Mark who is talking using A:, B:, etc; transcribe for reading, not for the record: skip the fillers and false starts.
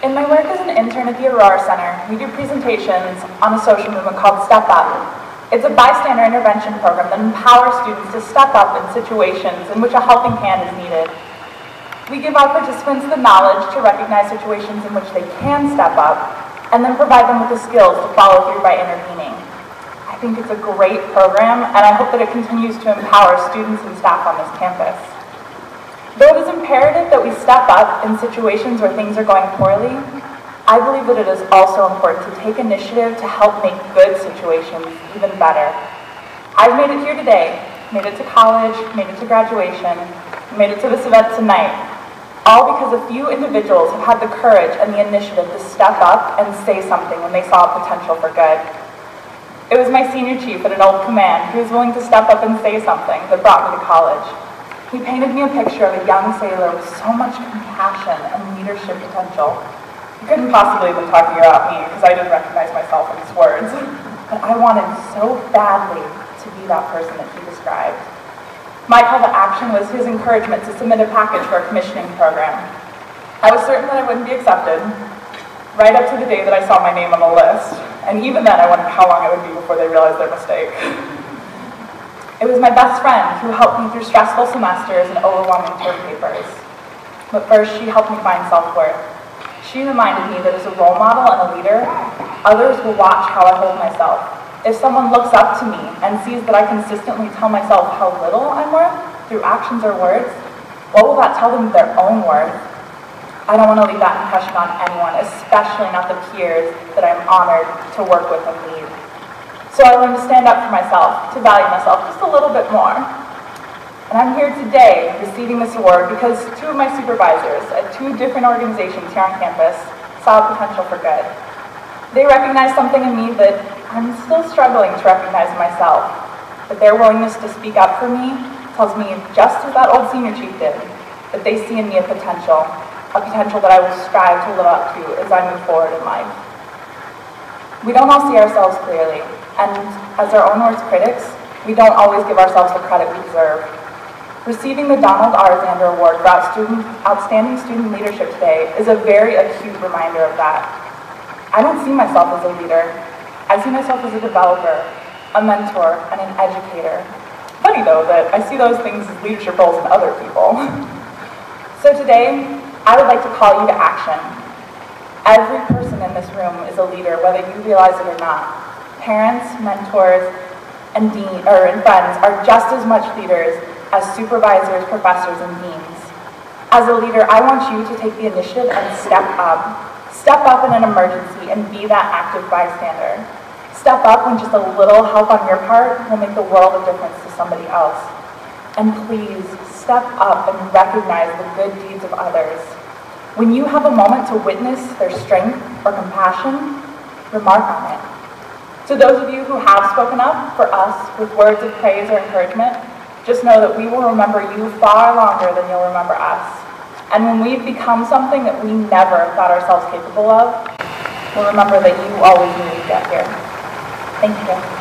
A: In my work as an intern at the Aurora Center, we do presentations on a social movement called Step Up. It's a bystander intervention program that empowers students to step up in situations in which a helping hand is needed. We give our participants the knowledge to recognize situations in which they can step up, and then provide them with the skills to follow through by intervening. I think it's a great program, and I hope that it continues to empower students and staff on this campus. Though it is imperative that we step up in situations where things are going poorly, I believe that it is also important to take initiative to help make good situations even better. I've made it here today, made it to college, made it to graduation, made it to this event tonight, all because a few individuals have had the courage and the initiative to step up and say something when they saw a potential for good. It was my senior chief at an old command who was willing to step up and say something that brought me to college. He painted me a picture of a young sailor with so much compassion and leadership potential. He couldn't possibly have been talking about me because I didn't recognize myself in his words. But I wanted so badly to be that person that he described. My call to action was his encouragement to submit a package for a commissioning program. I was certain that I wouldn't be accepted, right up to the day that I saw my name on the list. And even then I wondered how long it would be before they realized their mistake. It was my best friend who helped me through stressful semesters and overwhelming term papers. But first, she helped me find self-worth. She reminded me that as a role model and a leader, others will watch how I hold myself. If someone looks up to me and sees that I consistently tell myself how little I'm worth through actions or words, what will that tell them of their own worth? I don't want to leave that impression on anyone, especially not the peers that I'm honored to work with and lead. So I learned to stand up for myself, to value myself just a little bit more. And I'm here today receiving this award because two of my supervisors at two different organizations here on campus saw a potential for good. They recognized something in me that I'm still struggling to recognize in myself, but their willingness to speak up for me tells me, just as that old senior chief did, that they see in me a potential that I will strive to live up to as I move forward in life. We don't all see ourselves clearly, and as our own worst critics, we don't always give ourselves the credit we deserve. Receiving the Donald R. Zander Award for Outstanding Student Leadership today is a very acute reminder of that. I don't see myself as a leader. I see myself as a developer, a mentor, and an educator. Funny though that I see those things as leadership roles in other people. So today, I would like to call you to action. Every person in this room is a leader, whether you realize it or not. Parents, mentors, and friends are just as much leaders as supervisors, professors, and deans. As a leader, I want you to take the initiative and step up. Step up in an emergency and be that active bystander. Step up when just a little help on your part will make the world of difference to somebody else. And please, step up and recognize the good deeds of others. When you have a moment to witness their strength or compassion, remark on it. To those of you who have spoken up for us with words of praise or encouragement, just know that we will remember you far longer than you'll remember us. And when we've become something that we never thought ourselves capable of, we'll remember that you always knew to get here. Thank you.